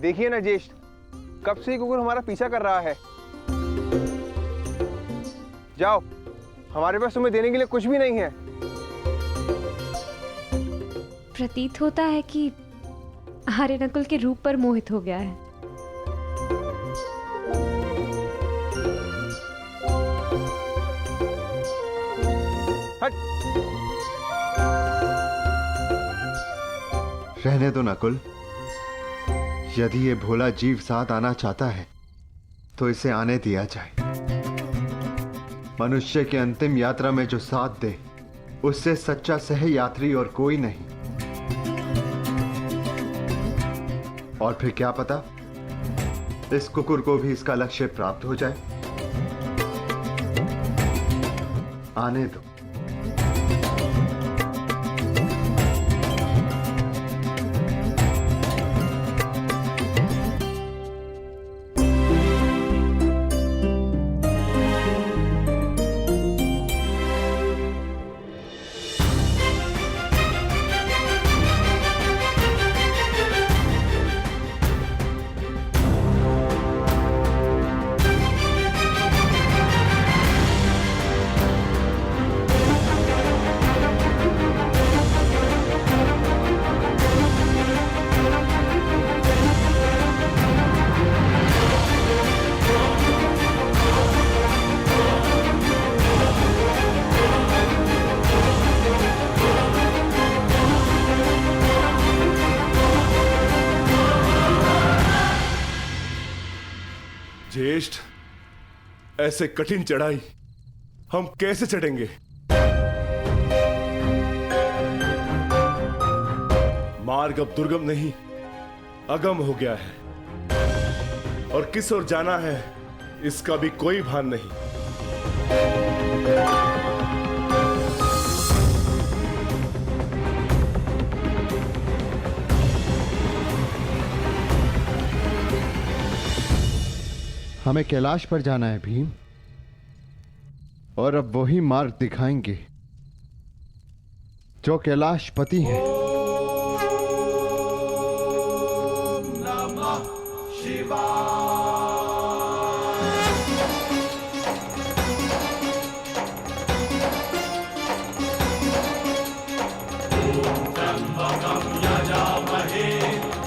देखिए ना ज्येष्ठ, कब से ये कुकुर हमारा पीछा कर रहा है। जाओ, हमारे पास तुम्हें देने के लिए कुछ भी नहीं है। प्रतीत होता है कि आर्य नकुल के रूप पर मोहित हो गया है। हट। रहने दो नकुल, यदि ये भोला जीव साथ आना चाहता है तो इसे आने दिया जाए। मनुष्य की अंतिम यात्रा में जो साथ दे, उससे सच्चा सह यात्री और कोई नहीं। और फिर क्या पता, इस कुकुर को भी इसका लक्ष्य प्राप्त हो जाए। आने दो। ज्येष्ठ, ऐसे कठिन चढ़ाई हम कैसे चढ़ेंगे? मार्ग अब दुर्गम नहीं, अगम हो गया है और किस ओर जाना है इसका भी कोई भान नहीं। हमें कैलाश पर जाना है भीम, और अब वही मार्ग दिखाएंगे जो कैलाशपति हैं। ओम नमः शिवाय। ओम त्र्यंबकं यजामहे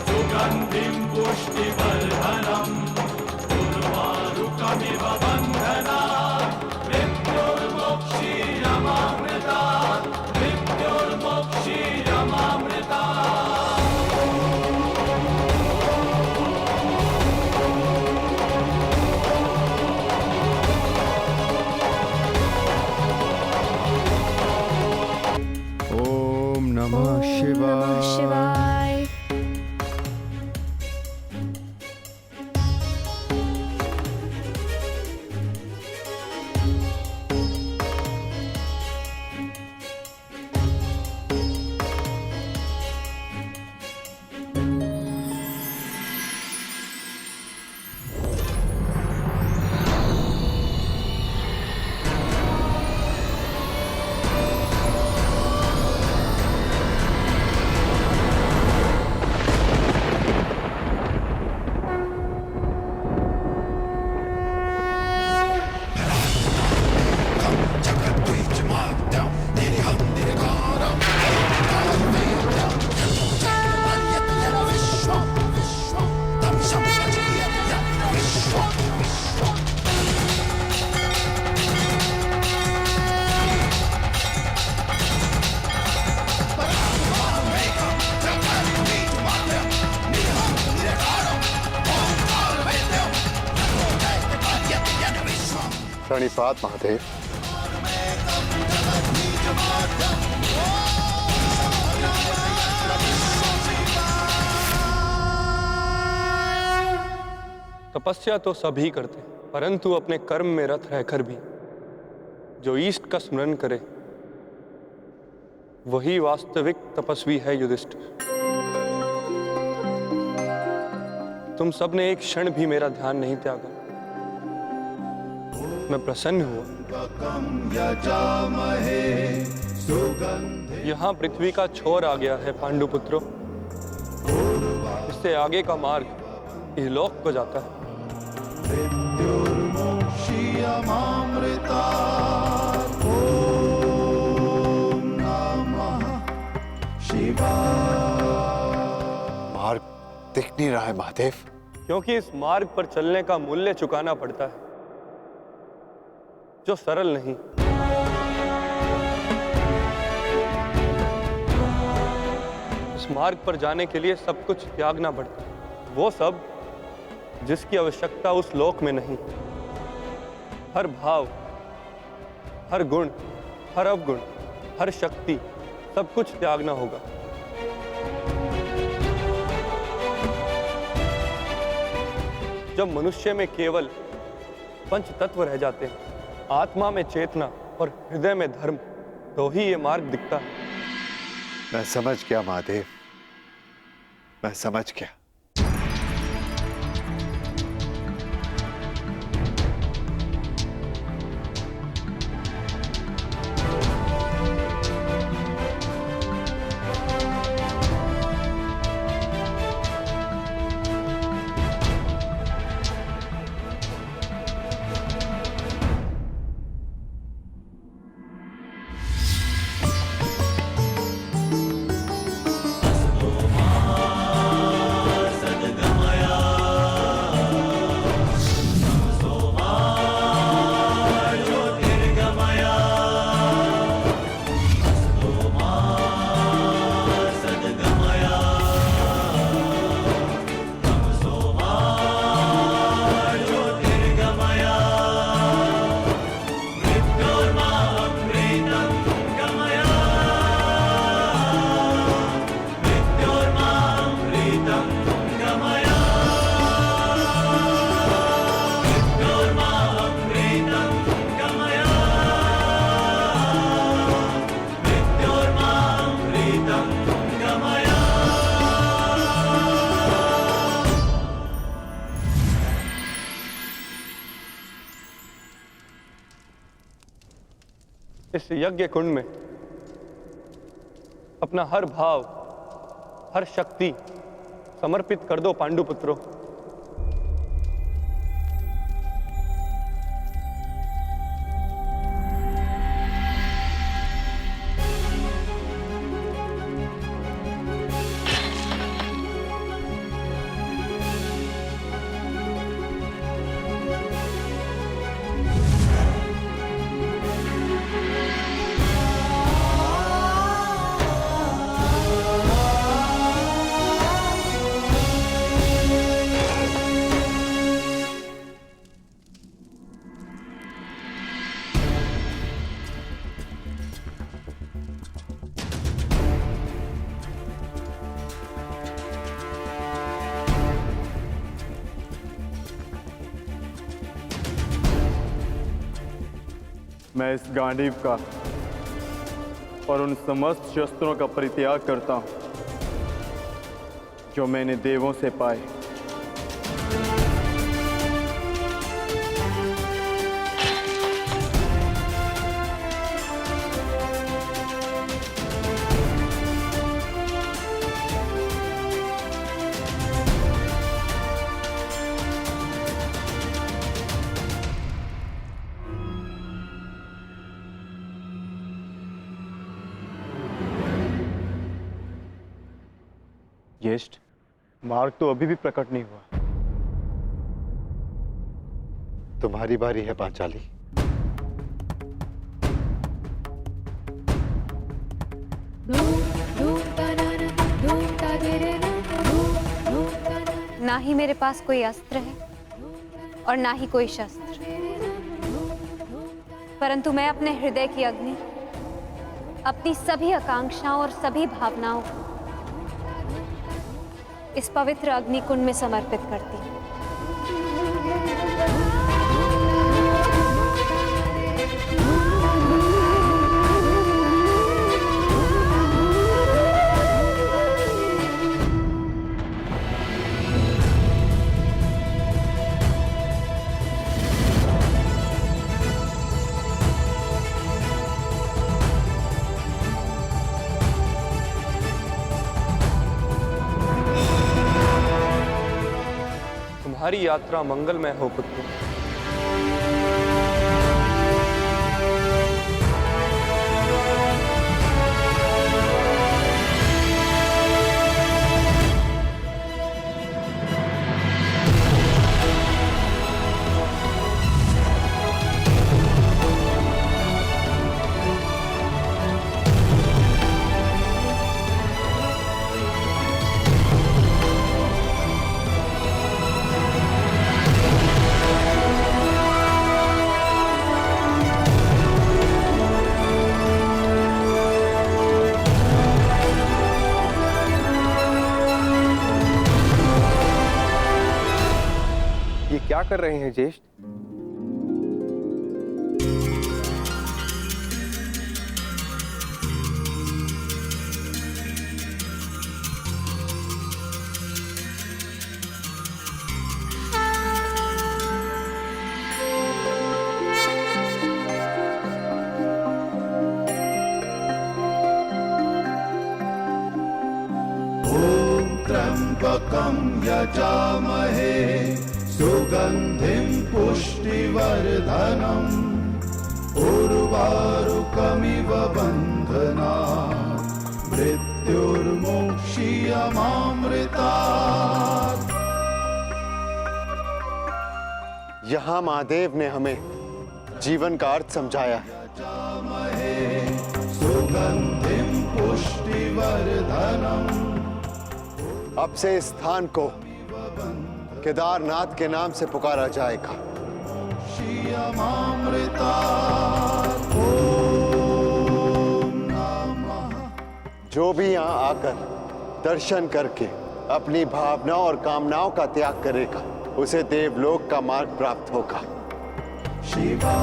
सुगंधिं पुष्टिवर्धनम् उर्वारुकमिव बन्धनात् मृत्युर्मोक्षीयमामृतात् ओम नमः शिवाय। प्रणिपात महादेव। तपस्या तो सभी करते, परंतु अपने कर्म में रत रहकर भी जो ईष्ट का स्मरण करे वही वास्तविक तपस्वी है। युधिष्ठिर, तुम सबने एक क्षण भी मेरा ध्यान नहीं त्यागा। मैं प्रसन्न हुआ। यहाँ पृथ्वी का छोर आ गया है पांडुपुत्रों। इससे आगे का मार्ग इहलोक को जाता है। मार्ग दिख नहीं रहा है महादेव। क्योंकि इस मार्ग पर चलने का मूल्य चुकाना पड़ता है, जो सरल नहीं। इस मार्ग पर जाने के लिए सब कुछ त्यागना पड़ता है, वो सब जिसकी आवश्यकता उस लोक में नहीं। हर भाव, हर गुण, हर अवगुण, हर शक्ति, सब कुछ त्यागना होगा। जब मनुष्य में केवल पंच तत्व रह जाते हैं, आत्मा में चेतना और हृदय में धर्म, तो ही ये मार्ग दिखता है। मैं समझ गया महादेव, मैं समझ गया। इस यज्ञ कुंड में अपना हर भाव, हर शक्ति समर्पित कर दो पांडुपुत्रों। मैं इस गांडीव का और उन समस्त शस्त्रों का परित्याग करता हूं जो मैंने देवों से पाए। ज्येष्ठ, मार्ग तो अभी भी प्रकट नहीं हुआ। तुम्हारी बारी है पांचाली। ना ही मेरे पास कोई अस्त्र है और ना ही कोई शस्त्र, परंतु मैं अपने हृदय की अग्नि, अपनी सभी आकांक्षाओं और सभी भावनाओं को इस पवित्र अग्निकुंड में समर्पित करती हूँ। तुम्हारी यात्रा मंगलमय हो पुत्र। ये क्या कर रहे हैं ज्येष्ठ? त्र्यंबकं यजामहे सुगंधिं पुष्टिवर्धनम् उर्वारुकमिव बन्धनात् मृत्युर्मुक्षीयमामृतात्। यहाँ महादेव ने हमें जीवन का अर्थ समझाया है। सुगंधिं पुष्टिवर्धनम्। अब से इस स्थान को केदारनाथ के नाम से पुकारा जाएगा। जो भी यहाँ आकर दर्शन करके अपनी भावनाओं और कामनाओं का त्याग करेगा उसे देवलोक का मार्ग प्राप्त होगा। शिवा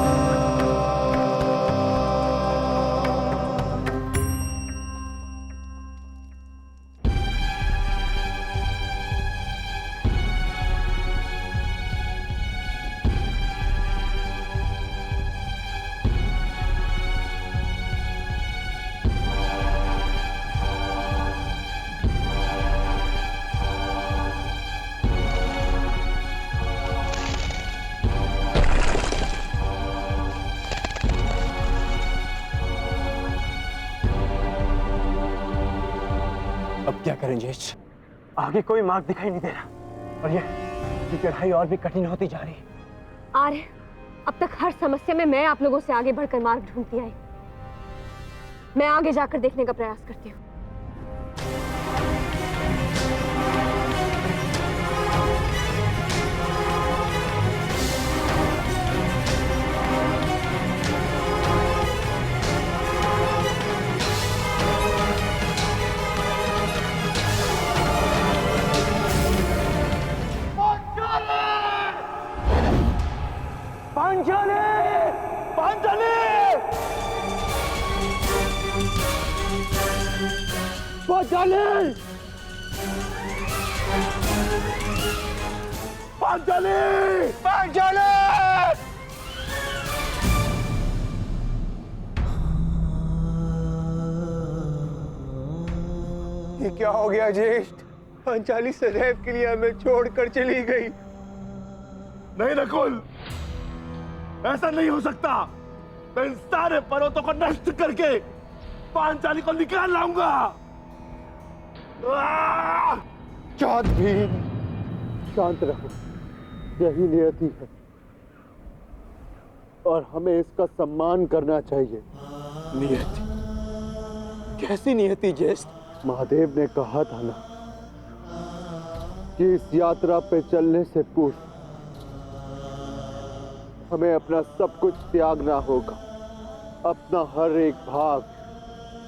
अब क्या करें ज्येष्ठ? आगे कोई मार्ग दिखाई नहीं दे रहा और ये चढ़ाई और भी कठिन होती जा रही है। आर्य, अब तक हर समस्या में मैं आप लोगों से आगे बढ़कर मार्ग ढूंढती आई। मैं आगे जाकर देखने का प्रयास करती हूँ। पांचाली! पांचाली! पांचाली! पांचाली! पांचाली! ये क्या हो गया ज्येष्ठ? पांचाली सदैव के लिए हमें छोड़कर चली गई। नहीं नकुल, ऐसा नहीं हो सकता। मैं इन सारे पर्वतों को नष्ट करके पांचाली को निकाल लाऊंगा। शांत भीम, शांत रहो। यही नियति है और हमें इसका सम्मान करना चाहिए। नियति? कैसी नियति ज्येष्ठ? महादेव ने कहा था ना कि इस यात्रा पे चलने से पूर्व हमें अपना सब कुछ त्यागना होगा। अपना हर एक भाग,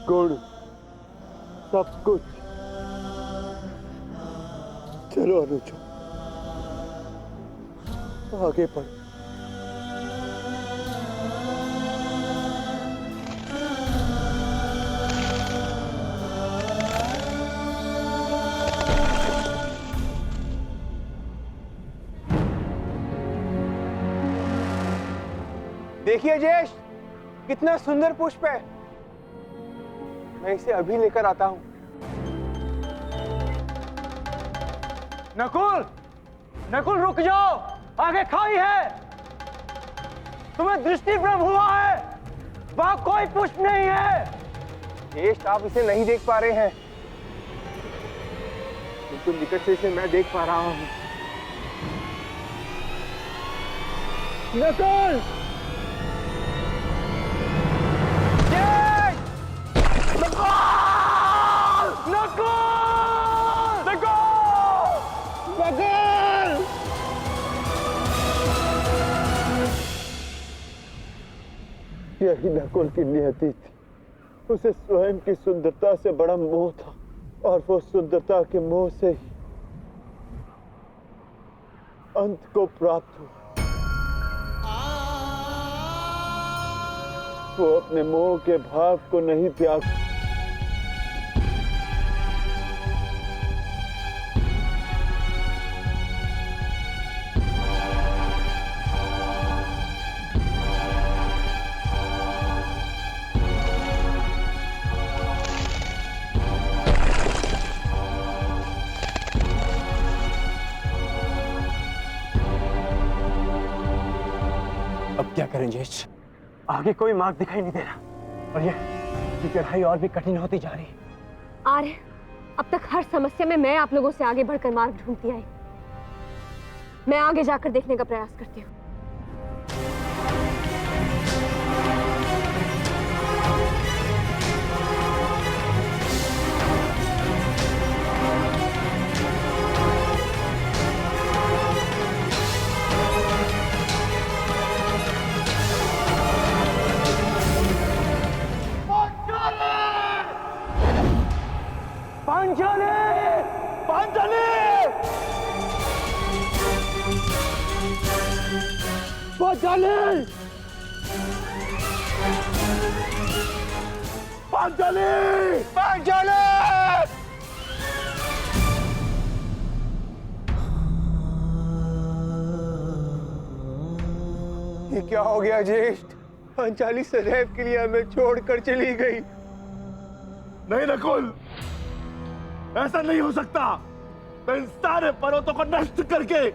गुण, सब कुछ। चलो अनुज, आगे बढ़। देखिए ज्येष्ठ, कितना सुंदर पुष्प है। मैं इसे अभी लेकर आता हूं। नकुल, नकुल रुक जाओ, आगे खाई है। तुम्हें दृष्टि भ्रम हुआ है, वहां कोई पुष्प नहीं है। ज्येष्ठ, आप इसे नहीं देख पा रहे हैं, बिल्कुल निकट से इसे मैं देख पा रहा हूं। नकुल! यही नकुल की नियति थी। उसे स्वयं की सुंदरता से बड़ा मोह था और वो सुंदरता के मोह से ही अंत को प्राप्त हुआ। वो अपने मोह के भाव को नहीं त्याग। अब क्या करें ज्येष्ठ? आगे कोई मार्ग दिखाई नहीं दे रहा और ये चढ़ाई और भी कठिन होती जा रही है। आर्य, अब तक हर समस्या में मैं आप लोगों से आगे बढ़कर मार्ग ढूंढती आई। मैं आगे जाकर देखने का प्रयास करती हूँ। पांचाली! पांचाली! पांचाली! पांचाली! पांचाली! ये क्या हो गया ज्येष्ठ? पांचाली सदैव के लिए हमें छोड़कर चली गई। नहीं नकुल, ऐसा नहीं हो सकता। मैं इन सारे पर्वतों को नष्ट करके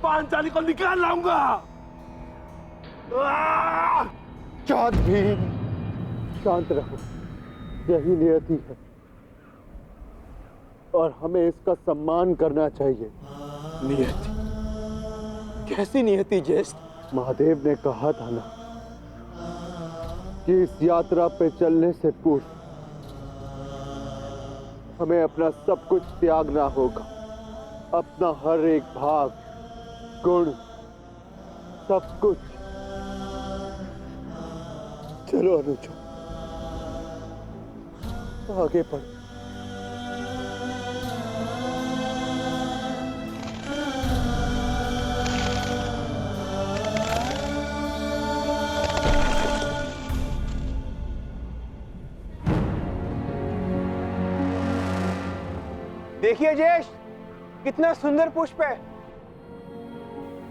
पांचाली को निकाल लाऊंगा। शांत भीम, शांत रहो। यही नियति है और हमें इसका सम्मान करना चाहिए। नियति? कैसी नियति ज्येष्ठ? महादेव ने कहा था ना कि इस यात्रा पे चलने से पूर्व हमें अपना सब कुछ त्यागना होगा। अपना हर एक भाव, गुण, सब कुछ। चलो अनुज, आगे बढ़ो। देखिए ज्येष्ठ, कितना सुंदर पुष्प है।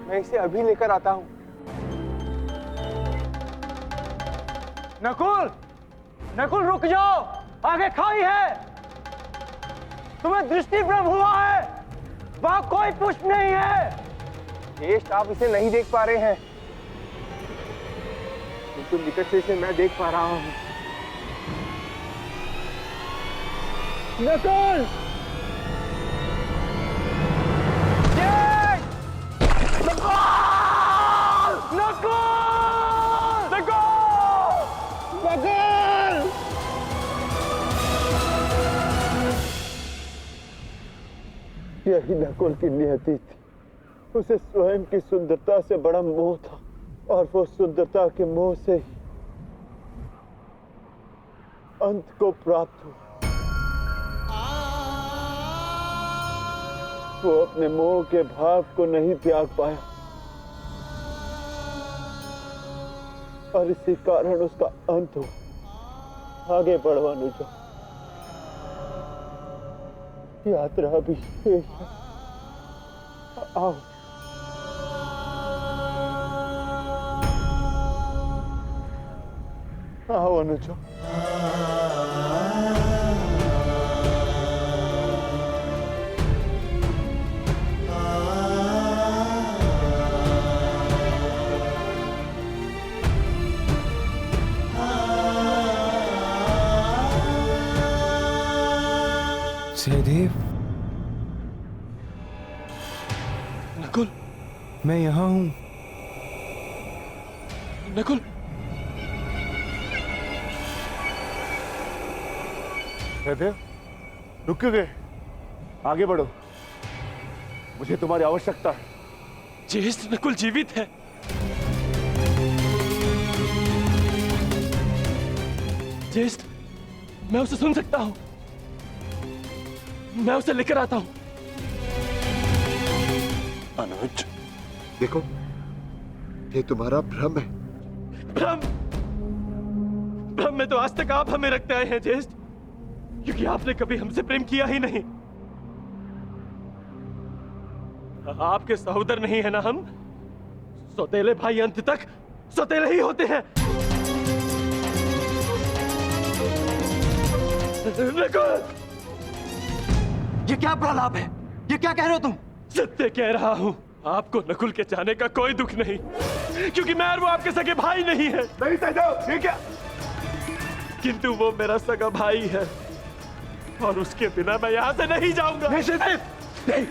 मैं इसे अभी लेकर आता हूं। नकुल! नकुल रुक जाओ, आगे खाई है। तुम्हें दृष्टि भ्रम हुआ है, वहां कोई पुष्प नहीं है। ज्येष्ठ, आप इसे नहीं देख पा रहे हैं, बिल्कुल निकट से इसे मैं देख पा रहा हूं। नकुल! यही नकुल की नियति थी। उसे स्वयं की सुंदरता से बड़ा मोह था और वो सुंदरता के मोह से ही अंत को प्राप्त हुआ। वो अपने मोह के भाव को नहीं त्याग पाया और इसी कारण उसका अंत हुआ। आगे बढ़ो अनुजा, यात्रा भी शेष है। आओ। आओ अनुजा। सहदेव, नकुल, मैं यहाँ हूँ। नकुल, सहदेव, रुक क्यों गए? आगे बढ़ो, मुझे तुम्हारी आवश्यकता है। ज्येष्ठ नकुल जीवित है। ज्येष्ठ, मैं उसे सुन सकता हूँ। मैं उसे लेकर आता हूँ। अनुज, देखो, ये तुम्हारा भ्रम है। भ्रम? भ्रम में तो आज तक आप हमें रखते आए हैं ज्येष्ठ, क्योंकि आपने कभी हमसे प्रेम किया ही नहीं। आपके सहोदर नहीं है ना हम? सौतेले भाई अंत तक सौतेले ही होते हैं। नकुल! ये क्या प्रलाप है? ये क्या कह रहे हो तुम? सत्य कह रहा हूं। आपको नकुल के जाने का कोई दुख नहीं, क्योंकि मैं और वो आपके सगे भाई नहीं है। नहीं सहदेव, ये क्या? किंतु वो मेरा सगा भाई है, और उसके बिना मैं यहाँ से नहीं जाऊंगा। नहीं सहदेव, नहीं,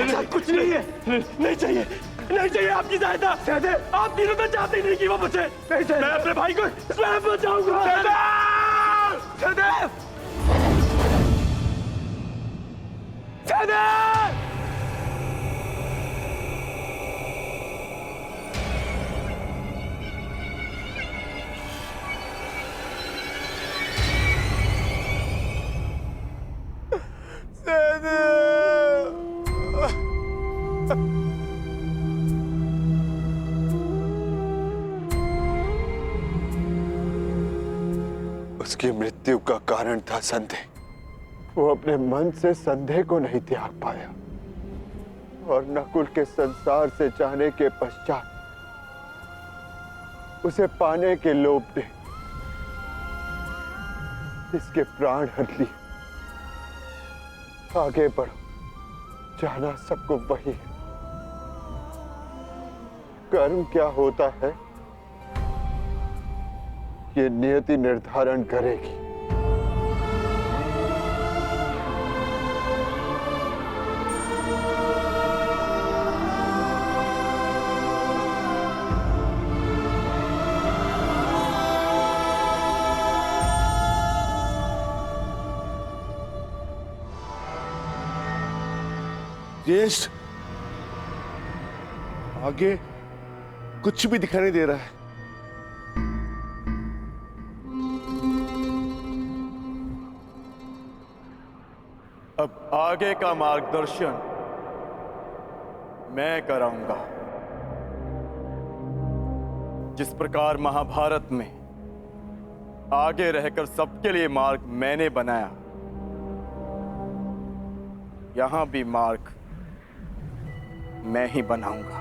ऐसा कुछ नहीं है। नहीं चाहिए, नहीं चाहिए आपकी सहायता। सहदेव, आप तीनों तो चाहते ही नहीं कि वो मुझे। नहीं सहदेव, मैं अपने भाई को स्वयं बचाऊंगा। सहदेव, सहदेव! उसकी मृत्यु का कारण था संदेह। वो अपने मन से संदेह को नहीं त्याग पाया, और नकुल के संसार से जाने के पश्चात उसे पाने के लोभ ने इसके प्राण हर लिए। आगे बढ़ो, जाना सबको वही है। कर्म क्या होता है ये नियति निर्धारण करेगी। ज्येष्ठ, आगे कुछ भी दिखाई नहीं दे रहा है। अब आगे का मार्गदर्शन मैं कराऊंगा। जिस प्रकार महाभारत में आगे रहकर सबके लिए मार्ग मैंने बनाया, यहां भी मार्ग मैं ही बनाऊंगा।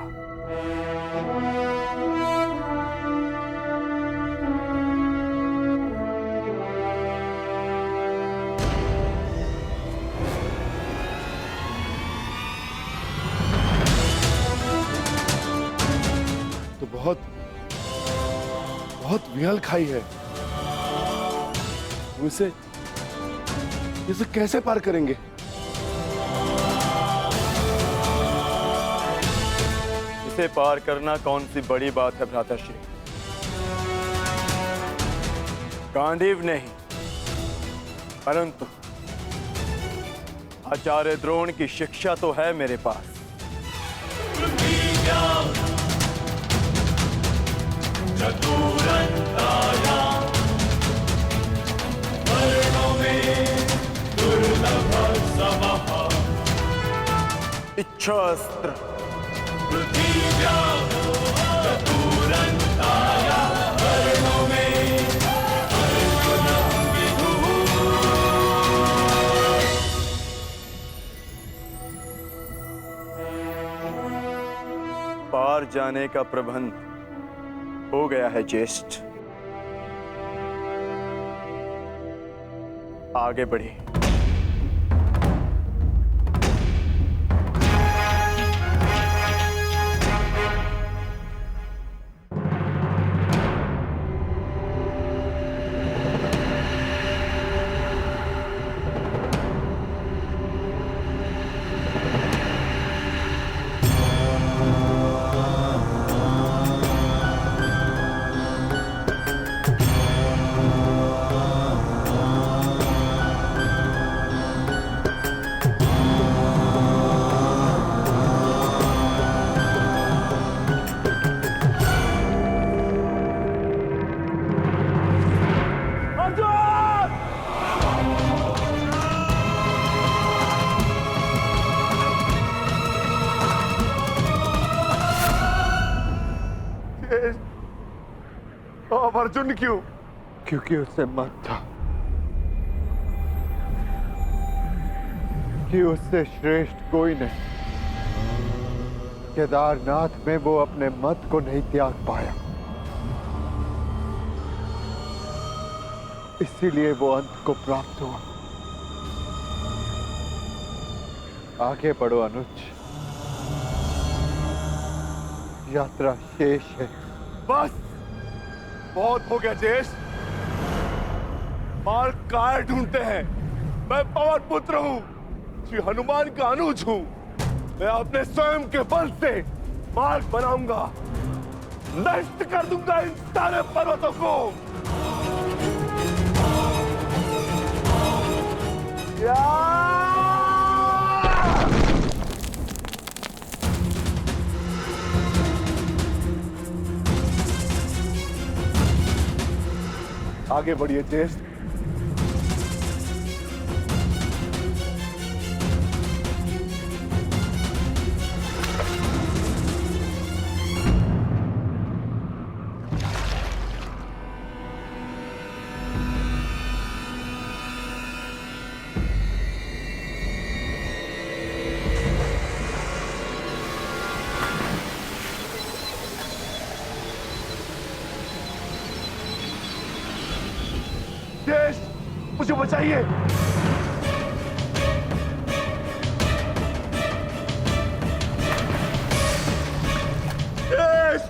तो बहुत बहुत विहल खाई है। इसे कैसे पार करेंगे? इसे पार करना कौन सी बड़ी बात है भ्राताश्री। गांडीव नहीं, परंतु आचार्य द्रोण की शिक्षा तो है मेरे पास। इच्छास्त्र, पार जाने का प्रबंध हो गया है ज्येष्ठ। आगे बढ़िए। अब अर्जुन क्यों? क्योंकि उससे मत था कि उससे श्रेष्ठ कोई नहीं। केदारनाथ में वो अपने मत को नहीं त्याग पाया, इसीलिए वो अंत को प्राप्त हुआ। आगे बढ़ो अनुज, यात्रा शेष है। बस बहुत हो गया जेश। मार्ग कार ढूंढते हैं। मैं पवन पुत्र हूँ, श्री हनुमान का अनुज हूँ। मैं अपने स्वयं के बल से मार्ग बनाऊंगा, नष्ट कर दूंगा इन सारे पर्वतों को। आगे बढ़िए जेश। जेश, मुझे बचाइए। जेश!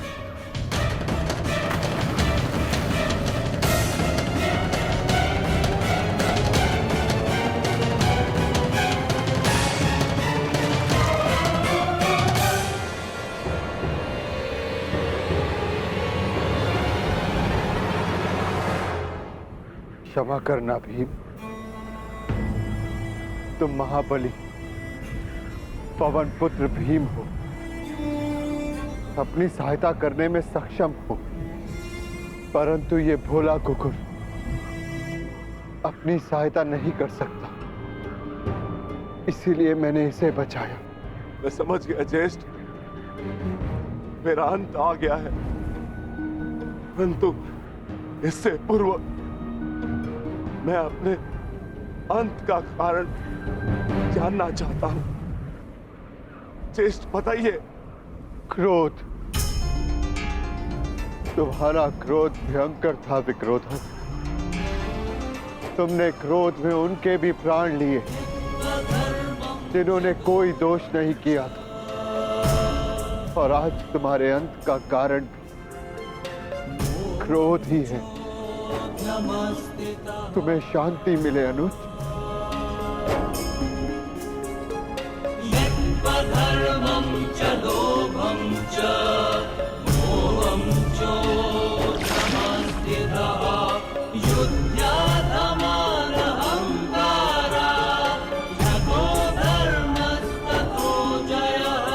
क्षमा करना भीम, तुम महाबली पवन पुत्र भीम हो, अपनी सहायता करने में सक्षम हो, परंतु ये भोला कुकुर अपनी सहायता नहीं कर सकता, इसीलिए मैंने इसे बचाया। मैं समझ गया ज्येष्ठ, मेरा अंत आ गया है, परंतु इससे पूर्व मैं अपने अंत का कारण जानना चाहता हूं। ज्येष्ठ बताइए। क्रोध, तुम्हारा क्रोध भयंकर था विक्रोधन। तुमने क्रोध में उनके भी प्राण लिए जिन्होंने कोई दोष नहीं किया था, और आज तुम्हारे अंत का कारण क्रोध ही है। तुम्हें शांति मिले अनुज। धर्मं च लोभं च मोहं चोषमस्थितः युध्याधमानहंकारा यतो धर्मस्ततो जयः।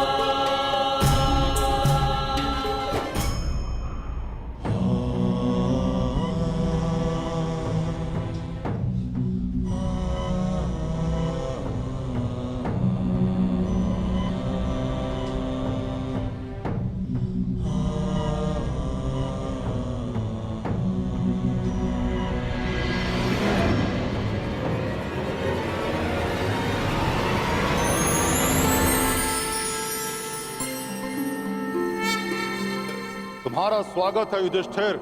तुम्हारा स्वागत है युधिष्ठिर।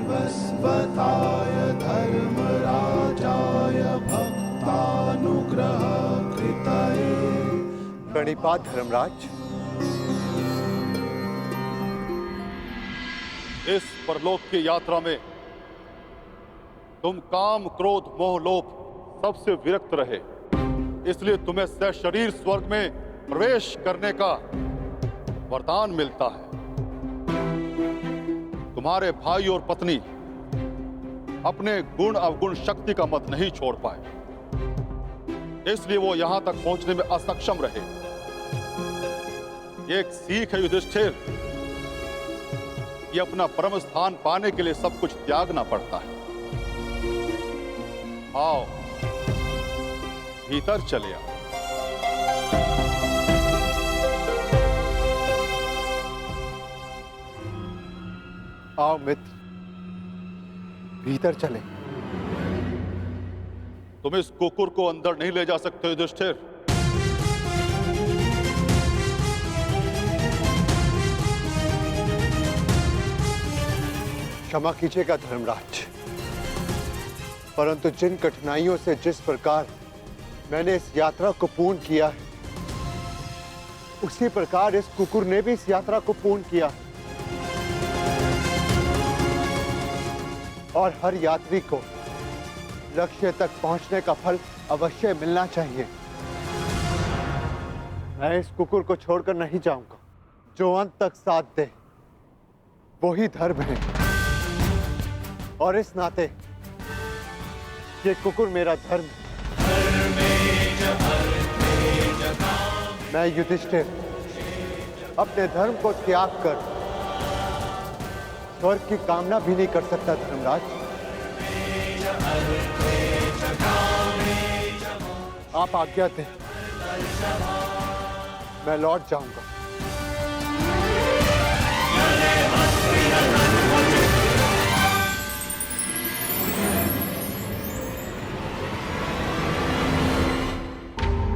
वस्वताय धर्मराजाय भक्तानुग्रह कृतये। प्रणिपात धर्मराज। इस परलोक की यात्रा में तुम काम, क्रोध, मोह, लोभ सबसे विरक्त रहे, इसलिए तुम्हें सशरीर स्वर्ग में प्रवेश करने का वरदान मिलता है। तुम्हारे भाई और पत्नी अपने गुण अवगुण शक्ति का मत नहीं छोड़ पाए, इसलिए वो यहां तक पहुंचने में असक्षम रहे। ये एक सीख है युधिष्ठिर, ये अपना परम स्थान पाने के लिए सब कुछ त्यागना पड़ता है। आओ भीतर चले आओ। आओ मित्र, भीतर चले। तुम इस कुकुर को अंदर नहीं ले जा सकते युधिष्ठिर। क्षमा कीजिएगा धर्मराज, परंतु जिन कठिनाइयों से जिस प्रकार मैंने इस यात्रा को पूर्ण किया है, उसी प्रकार इस कुकुर ने भी इस यात्रा को पूर्ण किया है। और हर यात्री को लक्ष्य तक पहुंचने का फल अवश्य मिलना चाहिए। मैं इस कुकुर को छोड़कर नहीं जाऊंगा। जो अंत तक साथ दे वही धर्म है, और इस नाते ये कुकुर मेरा धर्म है। मैं युधिष्ठिर अपने धर्म को त्याग कर स्वर्ग की कामना भी नहीं कर सकता धर्मराज। आप आज्ञा दें, मैं लौट जाऊंगा।